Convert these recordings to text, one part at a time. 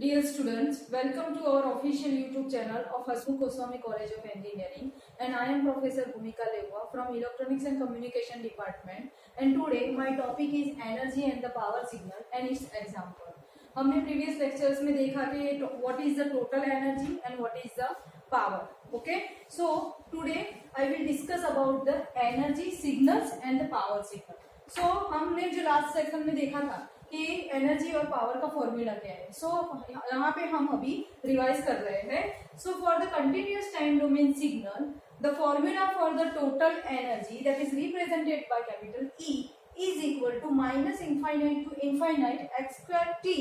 Dear students, welcome to our official YouTube channel of Hasmukh Goswami College of Engineering, and I am Professor Bhumika Lehua from Electronics and Communication Department, and today my topic is energy and the power signal and its example. हमने previous lectures में देखा कि what is the total energy and what is the power. Okay, so today I will discuss about the energy signals and the power signal. So हमने जो last section में देखा था कि एनर्जी और पावर का फॉर्मूला क्या है. सो यहाँ पे हम अभी रिवाइज कर रहे हैं. So for the continuous time domain signal the formula for the total energy that is represented by capital E is equal to minus infinite to infinite x square t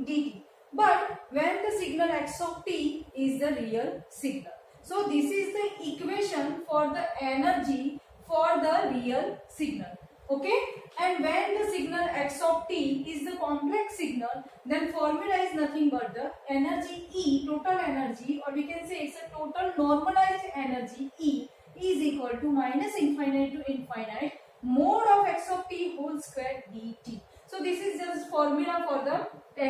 dt. But when the signal x of t is the real signal, so this is the equation for the energy for the real signal. Okay, and when the signal x of t is the complex signal, then formula is nothing but the energy E, total energy, or we can say it's a total normalized energy E is equal to minus infinite to infinite mode of x of t whole square dt. So this is just formula for the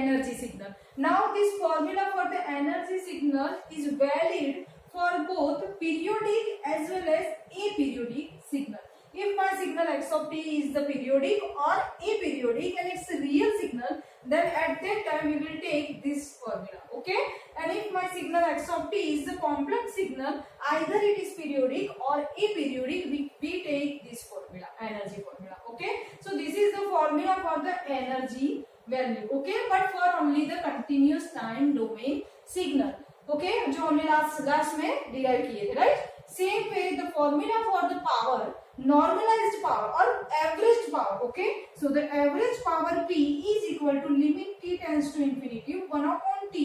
energy signal. Now this formula for the energy signal is valid for both periodic as well as aperiodic signal. If my signal x of t is the periodic or aperiodic and it's a real signal, then at that time we will take this formula. Okay, and if my signal x of t is the complex signal, either it is periodic or aperiodic, we take this formula, energy formula. Okay, so this is the formula for the energy value. Okay, but for only the continuous time domain signal. Okay, जो हमने last में derive किए थे, right. Same way the formula for the power, normalized power or average power. Okay, so the average power P is equal to limit t tends to infinity 1 upon t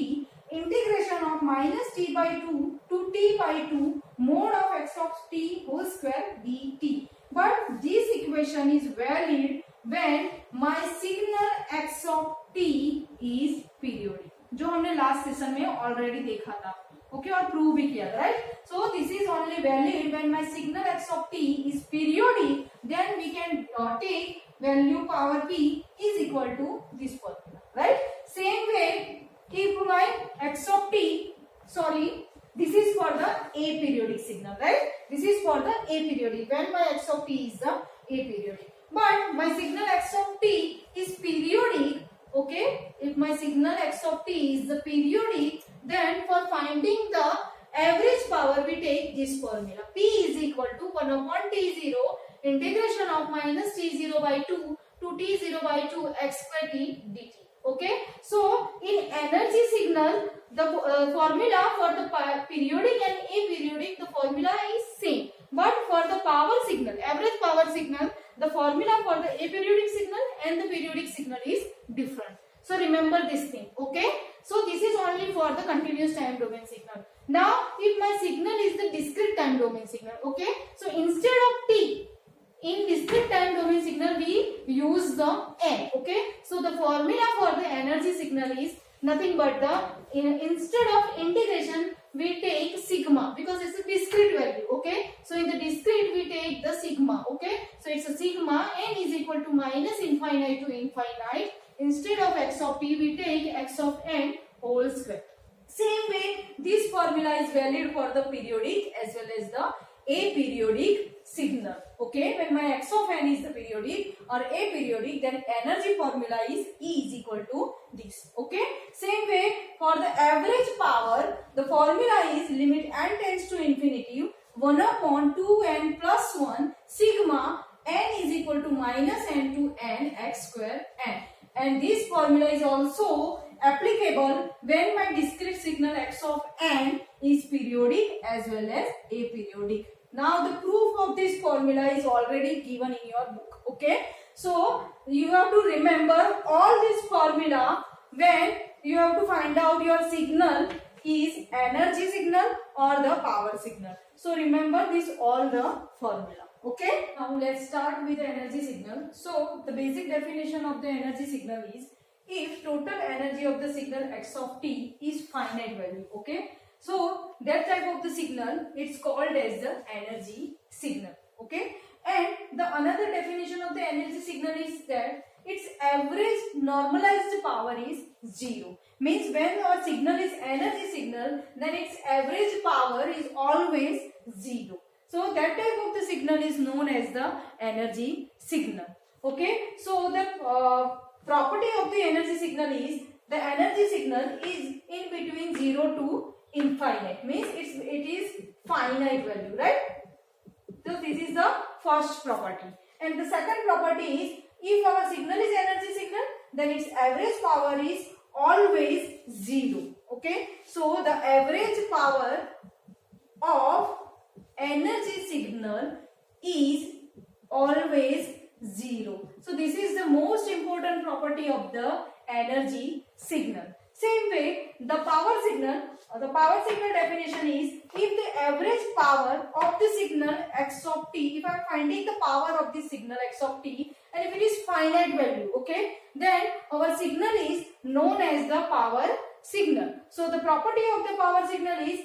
integration of minus t by 2 to t by 2 mode of x of t whole square dt. But this equation is valid when my signal x of t is periodic, जो हमने last session में already देखा था. Okay, और prove भी किया, right. So this is only valid when my signal x of t is periodic, then we can take value power p is equal to this formula, right. Same way if my x of t, sorry, this is for the aperiodic signal, right. This is for the aperiodic, when my x of t is the aperiodic. But my signal x of t is periodic. Okay, if my signal x of t is the periodic, then for finding the average power we take this formula. P is equal to 1 upon t0 integration of minus t0 by 2 to t0 by 2 x square t dt. Okay, so in energy signal the formula for the periodic and aperiodic, the formula is same, but for the power signal, average power signal, the formula for the aperiodic signal and the periodic signal is different. So remember this thing. Okay, so this is only for the continuous time domain signal. Now if my signal is the discrete time domain signal, okay, so instead of t, in discrete time domain signal we use the n. Okay, so the formula for the energy signal is nothing but the instead of integration we take sigma, because it's a discrete value. Okay, so in the discrete we take the sigma. Okay, so it's a sigma n is equal to minus infinite to infinite. Instead of x of t we take x of n whole square. Same way this formula is valid for the periodic as well as the aperiodic signal. Okay, when my x of n is the periodic or aperiodic, then energy formula is E is equal to this. Okay, same way for the average power, the formula is limit n tends to infinity 1 upon 2n plus 1 sigma n is equal to minus n to n x square n. And this formula is also applicable when my discrete signal x of n is periodic as well as aperiodic. Now the proof of this formula is already given in your book. Okay, so you have to remember all this formula when you have to find out your signal is energy signal or the power signal. So remember this all the formula. Okay, now let's start with the energy signal. So the basic definition of the energy signal is if total energy of the signal x of t is finite value. Okay, so that type of the signal it's called as the energy signal. Okay, and the another definition of the energy signal is that its average normalized power is 0. Means when our signal is energy signal, then its average power is always 0. So that type of the signal is known as the energy signal. Okay, so the property of the energy signal is the energy signal is in between 0 to infinite, means it is finite value, right? So this is the first property. And the second property is, if our signal is energy signal, then its average power is always 0. Okay, so the average power of energy signal is always 0. So this is the most important property of the energy signal. Same way, the power signal definition is, if the average power of the signal x of t, if I am finding the power of the signal x of t, and if it is finite value, okay, then our signal is known as the power signal. So the property of the power signal is,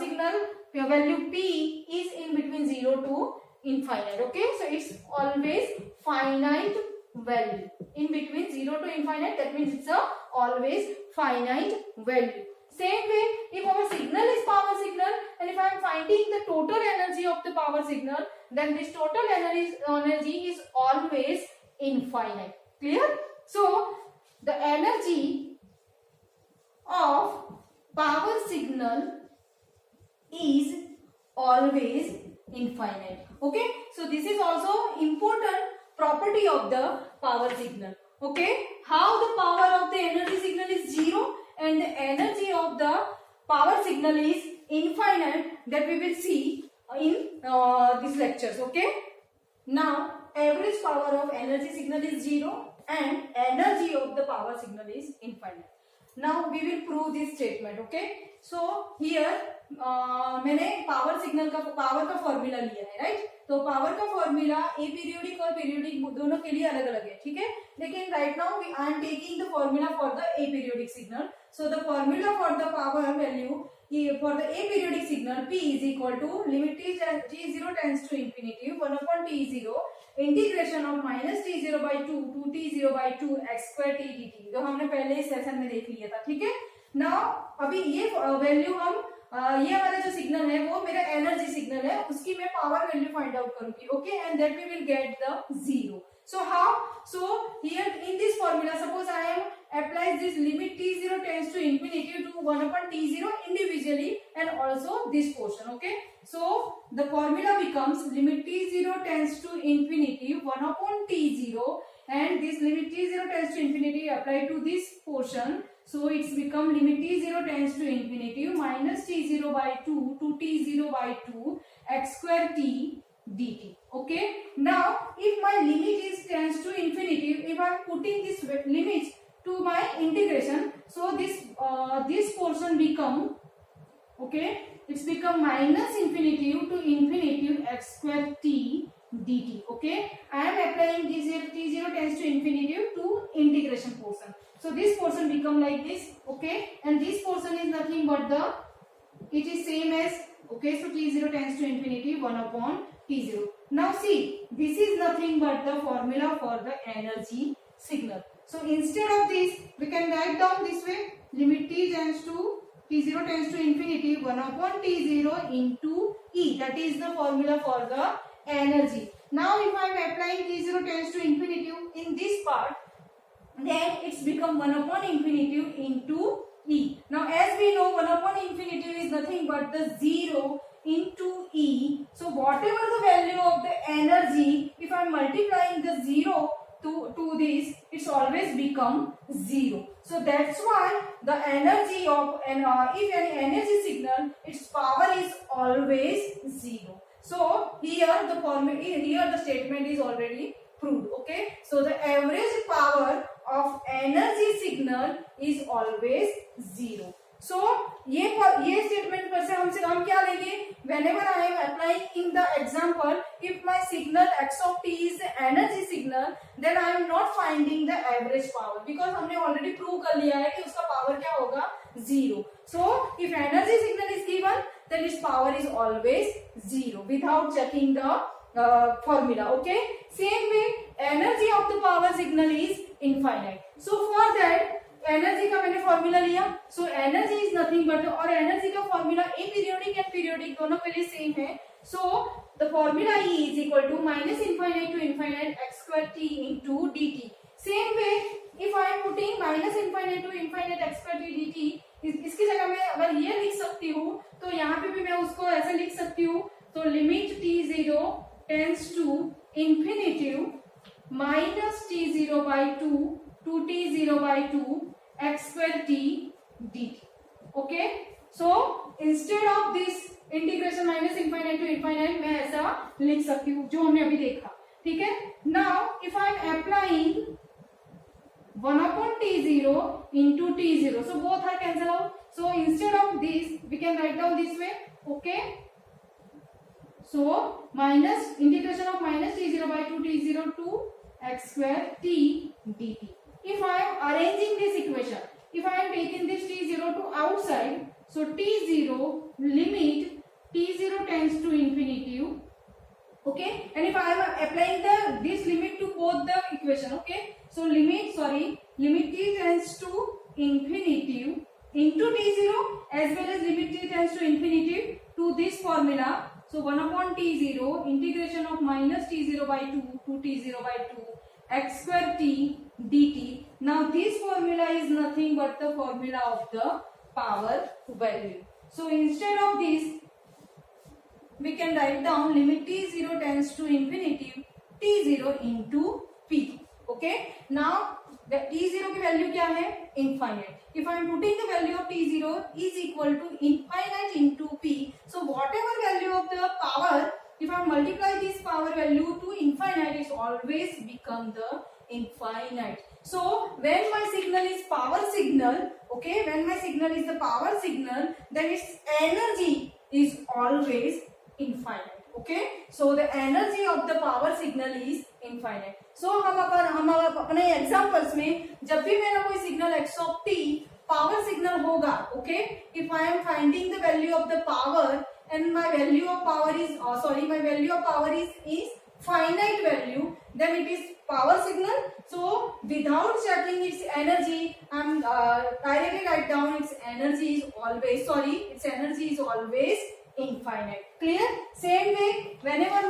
signal value p is in between 0 to infinite. Okay, so it's always finite value in between 0 to infinite. That means it's always finite value. Same way, if our signal is power signal, and if I am finding the total energy of the power signal, then this total energy is always infinite. Clear? So the energy of power signal is always infinite. Okay, so this is also important property of the power signal. Okay, how the power of the energy signal is 0 and the energy of the power signal is infinite, that we will see in these lectures. Okay, now average power of energy signal is 0 and energy of the power signal is infinite. Now we will prove this statement. Okay, so here मैंने power signal का power का formula लिया है, right? तो power का formula ए periodic और periodic दोनों के लिए अलग अलग है, ठीक है? लेकिन right now I am taking the formula for the A periodic signal. So the formula for the power value for the a periodic signal, p is equal to limit t0 tends to infinity 1 upon t0 integration of minus t0 by 2 to t0 by 2 x square t dt, जो हमने पहले इस session में देख लिया था. ठीक है, नाउ अभी ये वैल्यू हम ये वाला जो सिग्नल है वो मेरा एनर्जी सिग्नल है, उसकी मैं पावर वैल्यू फाइंड आउट करूंगी. Okay, and that we will get the 0. So how? So here in this formula, suppose I am applies this limit t0 tends to infinity to 1 upon t0 individually and also this portion. Okay, so the formula becomes limit t0 tends to infinity 1 upon t0 and this limit t0 tends to infinity applied to this portion. So it's become limit t0 tends to infinity minus t0 by 2 to t0 by 2 x square t dt. Okay, now if my limit is tends to infinity, if I am putting this limits to my integration, so this portion become, okay, it's become minus infinity to infinity x square t dt. Okay, I am applying this here t0 tends to infinity to integration portion, so this portion become like this. Okay, and this portion is nothing but the, it is same as, okay, so t0 tends to infinity 1 upon t0. Now see, this is nothing but the formula for the energy signal. So instead of this, we can write down this way, limit t0 tends to infinity 1 upon t0 into e. That is the formula for the energy. Now if I am applying t0 tends to infinity in this part, then it's become 1 upon infinity into e. Now as we know, 1 upon infinity is nothing but the 0 into e. So whatever the value of the energy, if I am multiplying the 0 to this, it's always become 0. So that's why the energy of if any energy signal, its power is always 0. So here the statement is already proved. Okay, so the average power of energy signal is always 0. So ये statement पर से हम क्या लेंगे? Whenever I am applying in the example, if my signal x of t is the energy signal, then I am not finding the average power, because हमने already prove कर लिया है कि उसका power क्या होगा? 0. So if energy signal is given, then its power is always 0 without checking the formula. Okay, same way energy of the power signal is infinite. So for that, energy का मैंने formula लिया, so energy is nothing but, और energy का formula aperiodic and periodic दोनों के लिए same है. So the formula E is equal to minus infinite to infinite x square t into d t. Same way if I am putting minus infinite to infinite x square t d t, इसकी जगह मैं अगर ये लिख सकती हूँ तो यहाँ पे भी मैं उसको ऐसे लिख सकती हूँ. तो limit t zero tends to infinitive minus t zero by two t zero by two x square t d t. Okay, so instead of this integration minus infinite to infinite मैं ऐसा लिख सकती हूँ जो हमने अभी देखा. ठीक है. Now if I am applying 1 upon t0 into t0, so both are cancel out. So instead of this we can write down this way. Okay, so minus integration of minus t0 by 2 t0 to x square t dt. If I am arranging this equation, if I am taking this t0 to outside, so t0 limit t0 tends to infinity. Okay, and if I am applying this limit to both the equation, okay, so limit t tends to infinity into t0 as well as limit t tends to infinity to this formula. So 1 upon t0 integration of minus t0 by 2 to t0 by 2 x square t dt. Now this formula is nothing but the formula of the power value. So instead of this we can write down limit t0 tends to infinity t0 into p. Okay, now the t0 की value क्या है? Infinite. If I am putting the value of t0 is equal to infinite into p, so whatever value of the power, if I multiply this power value to infinite, it always become the infinite. So when my signal is power signal, okay, when my signal is the power signal, then its energy is always infinite. Okay, so the energy of the power signal is infinite. So हम अपने examples में जब भी मेरा कोई signal x of t power signal होगा, okay, if I am finding the value of the power and my value of power is finite value, then it is power signal. So without checking its energy, I'm directly write down its energy is always infinite. Clear? Same way, whenever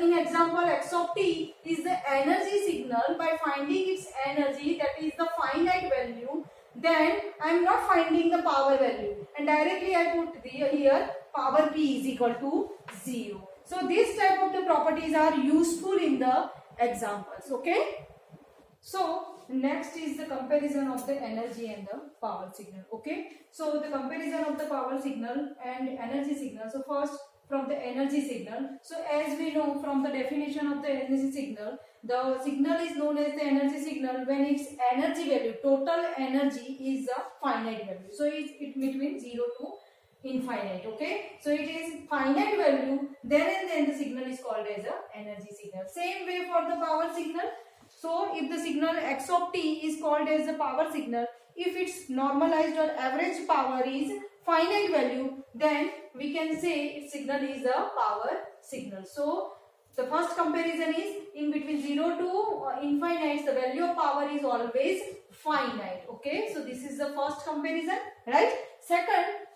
in example x of t is the energy signal, by finding its energy, that is the finite value, then I am not finding the power value and directly I put here power p is equal to 0. So this type of the properties are useful in the examples. Okay. So next is the comparison of the energy and the power signal. Okay, so the comparison of the power signal and energy signal. So first from the energy signal. So as we know from the definition of the energy signal, the signal is known as the energy signal when its energy value, total energy, is a finite value. So it between 0 to infinite. Okay, so it is finite value, then the signal is called as a energy signal. Same way for the power signal. So if the signal x of t is called as the power signal, if its normalized or average power is finite value, then we can say its signal is a power signal. So the first comparison is in between 0 to infinite, the value of power is always finite. Okay, so this is the first comparison, right? Second,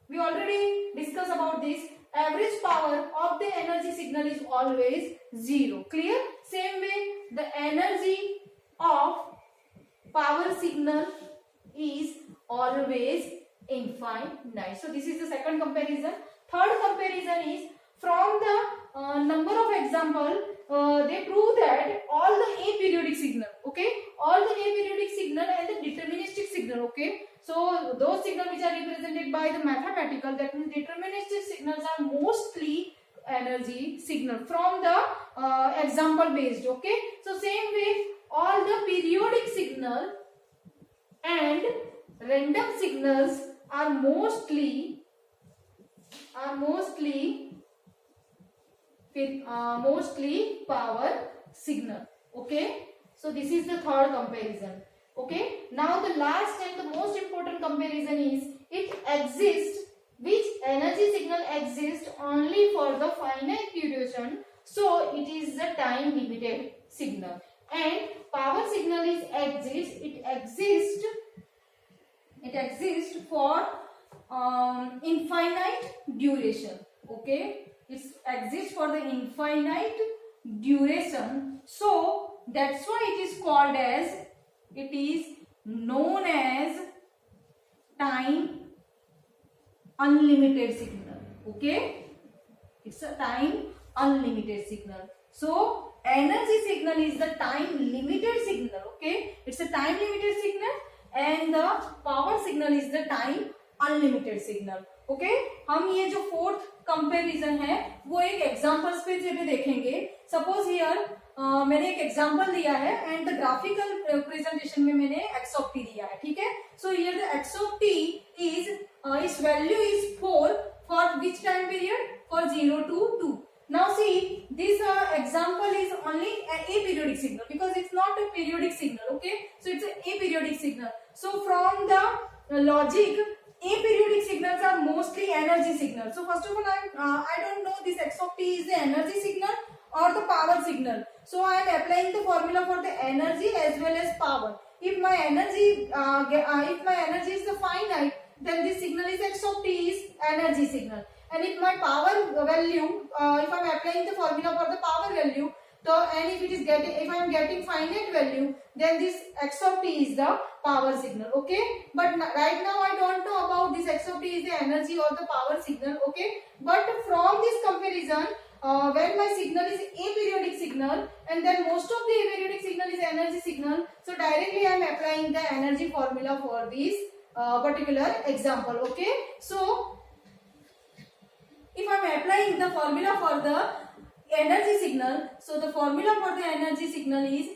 we already discussed about this. Average power of the energy signal is always 0. Clear? Same way, the energy of power signal is always infinite. So this is the second comparison. Third comparison is from the number of example, they prove that all the aperiodic signal, okay, all the aperiodic signal and the deterministic signal, okay. So those signals which are represented by the mathematical, that means deterministic signals, are mostly energy signal from the example based. Okay, so same way all the periodic signal and random signals are mostly power signal. Okay, so this is the third comparison. Okay, now the last and the most important comparison is which energy signal exists only for the finite duration, so it is the time limited signal, and power signal exists it exists for infinite duration. Okay, it exists for the infinite duration. So that's why it is called as, it is known as time unlimited signal. Okay, it's a time unlimited signal. So energy signal is the time limited signal. Okay, it's a time limited signal, and the power signal is the time unlimited signal. Okay, हम ये जो fourth comparison है वो एक examples पे से भी देखेंगे. सपोज हियर मैंने एक एग्जांपल दिया है एंड द ग्राफिकल प्रेजेंटेशन में मैंने x ऑफ t दिया है. ठीक है, so here the x of t is it's value is 4 for which time period, for 0 to 2. Now see, this example is only an aperiodic signal because it's not a periodic signal. Okay, so it's an aperiodic signal. So from the logic, aperiodic signals are mostly energy signals. So first of all, I don't know this x of t is the energy signal or the power signal. So I am applying the formula for the energy as well as power. If my energy is the finite, then this signal is x of t is energy signal. And if my power value, if I am applying the formula for the power value, so and if I am getting finite value, then this x of t is the power signal. Okay, but right now I don't know about this x of t is the energy or the power signal. Okay, but from this comparison, when my signal is aperiodic signal and then most of the aperiodic signal is energy signal, so directly I am applying the energy formula for this particular example. Okay, so if I am applying the formula for the energy signal, so the formula for the energy signal is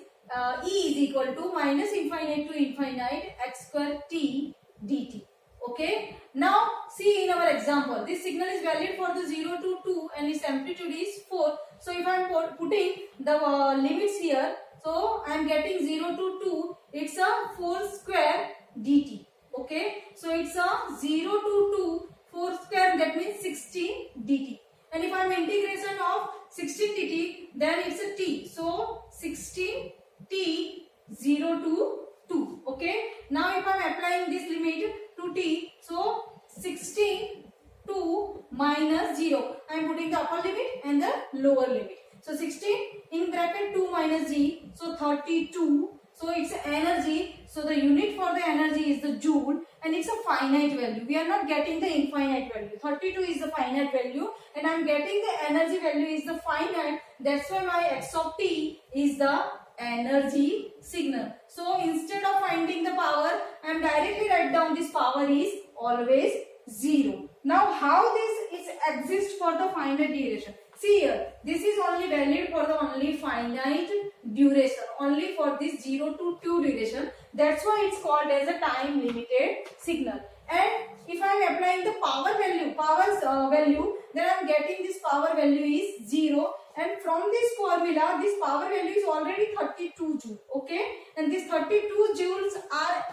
E is equal to minus infinite to infinite x square t dt. Okay, now see in our example, this signal is valid for the 0 to 2 and its amplitude is 4. So if I am putting the limits here, so I am getting 0 to 2, it's a 4 square dt. Okay, so it's a 0 to 2, 4 square, that means 16 dt. And if I am integration of 16 dt, then it's a t. So 16 t 0 to 2. Okay, now if I am applying this limit to t, so 16 2 minus 0, I am putting the upper limit and the lower limit. So 16 in bracket 2 minus g, so 32. So it's energy. So the unit for the energy is the joule and it's a finite value. We are not getting the infinite value. 32 is the finite value and I am getting the energy value is the finite. That's why my x of t is the energy signal. So instead of finding the power, I am directly write down this power is always 0. Now how this exists for the finite duration? See here, this is only valid for the only finite duration, only for this 0 to 2 duration. That's why it's called as a time limited signal. And if I am applying the power value, then I am getting this power value is 0. And from this formula, this power value is already 32 joule. Okay, and these 32 joules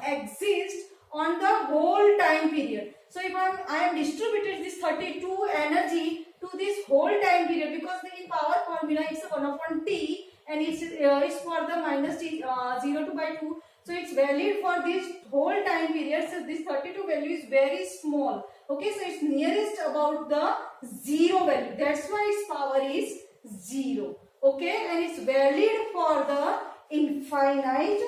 exist on the whole time period. So if I am distributed this 32 energy to this whole time period, because in power formula it's a 1 upon t and it's for the minus t 0 to by 2. So it's valid for this whole time period. So this 32 value is very small. Okay, so it's nearest about the 0 value. That's why its power is 0. Okay, and it's valid for the infinite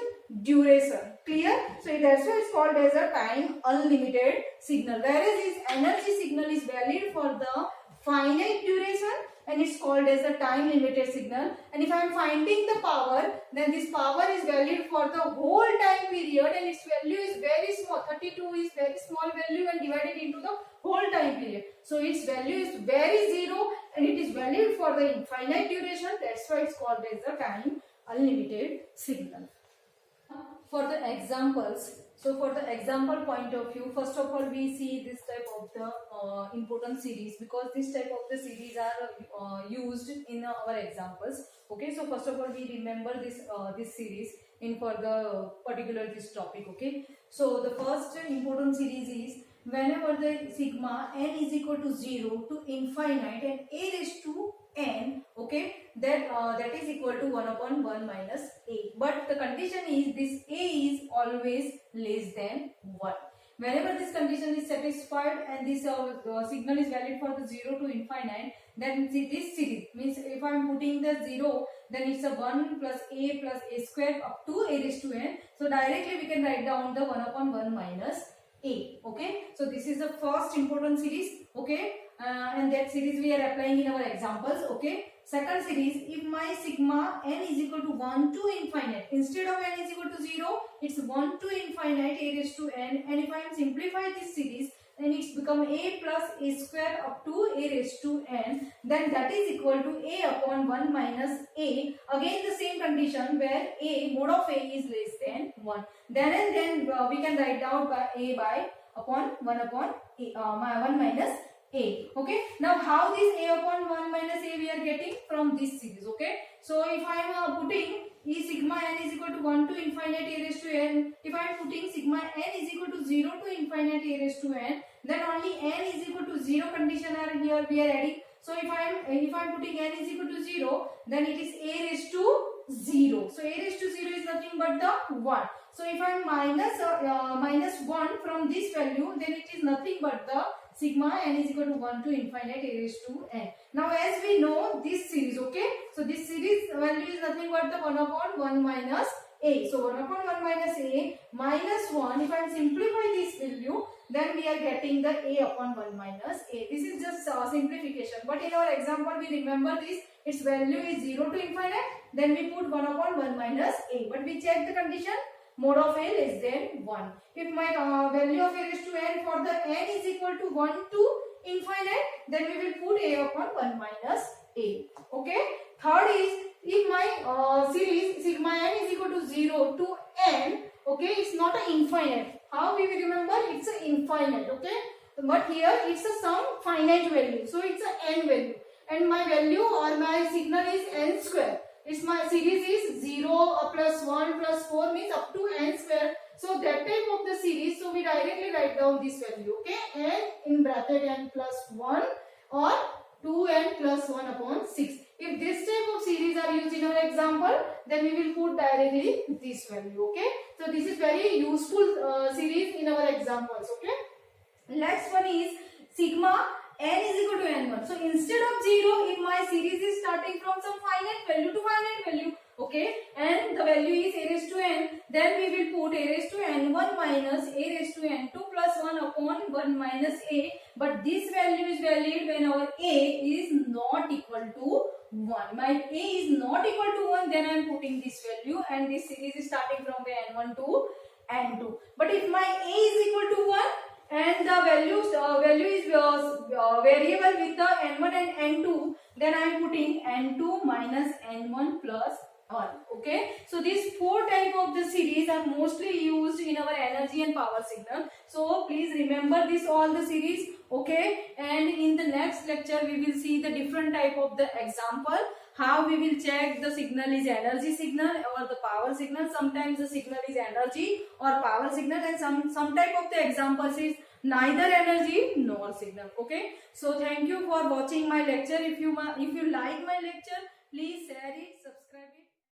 duration. Clear? So that's why it's called as a time unlimited signal. Whereas this energy signal is valid for the finite duration and it's called as a time limited signal. And if I am finding the power, then this power is valid for the whole time period and its value is very small. 32 is very small value and divided into the whole time period. So its value is very 0 and it is valid for the infinite duration. That's why it's called as a time unlimited signal. For the examples, so for the example point of view, first of all we see this type of the important series, because this type of the series are used in our examples. Okay, so first of all we remember this series in for the particular this topic. Okay, so the first important series is whenever the sigma n is equal to 0 to infinite and a raised to n, okay, that is equal to 1 upon 1 minus a. But the condition is this a is always less than 1. Whenever this condition is satisfied and this signal is valid for the 0 to infinite, then this series means if I am putting the 0, then it's a 1 plus a square up to a raised to n. So directly we can write down the 1 upon 1 minus a. Okay, so this is the first important series. Okay, and that series we are applying in our examples. Okay, second series, if my sigma n is equal to 1 to infinite, instead of n is equal to 0, it's 1 to infinite a raised to n, and if I am simplify this series, then it's become a plus a square up to a raised to n, then that is equal to a upon 1 minus a. Again the same condition where a mod of a is less than 1. Then and then we can write down by a by upon 1 upon a, 1 minus a. Okay, now how this a upon 1 minus a we are getting from this series. Okay, so if I am putting e sigma n is equal to 1 to infinite a raised to n, if I am putting sigma n is equal to 0 to infinite a raised to n, then only n is equal to 0 condition are here we are adding. So if I am putting n is equal to 0, then it is a raised to 0. So a raised to 0 is nothing but the 1. So if I am minus 1 from this value, then it is nothing but the sigma n is equal to 1 to infinite a raised to n. Now as we know this series, okay, so this series value is nothing but the 1 upon 1 minus a. So 1 upon 1 minus a minus 1, if I simplify this value, then we are getting the a upon 1 minus a. This is just simplification, but in our example we remember this, its value is 0 to infinite, then we put 1 upon 1 minus a, but we check the condition mod of a less than 1. If my value of a raised to n for the n is equal to 1 to infinite, then we will put a upon 1 minus a. Okay, third is, if my series sigma n is equal to 0 to n, okay, it's not an infinite. How we will remember? It's an infinite. Okay, but here it's a some finite value, so it's a n value, and my value or my signal is n square. It's my series is 0 plus 1 plus 4 means up to n square. So that type of the series, so we directly write down this value. Okay, n in bracket n plus 1 or 2n plus 1 upon 6. If this type of series are used in our example, then we will put directly this value. Okay, so this is very useful series in our examples. Okay, next one is sigma n is equal to n1. So instead of 0, if my series is starting from some finite value to finite value, okay, and the value is a raised to n, then we will put a raised to n1 minus a raised to n2 plus 1 upon 1 minus a. But this value is valid when our a is not equal to 1. My a is not equal to 1, then I am putting this value, and this series is starting from the n1 to n2. But if my a is equal to 1 and the value is variable with the n1 and n2, then I am putting n2 minus n1 plus 1. Okay, so these four type of the series are mostly used in our energy and power signal. So please remember this all the series. Okay, and in the next lecture we will see the different type of the example, how we will check the signal is energy signal or the power signal. Sometimes the signal is energy or power signal, and some type of the examples is neither energy nor signal. Okay, so thank you for watching my lecture. If you like my lecture, please share it, subscribe.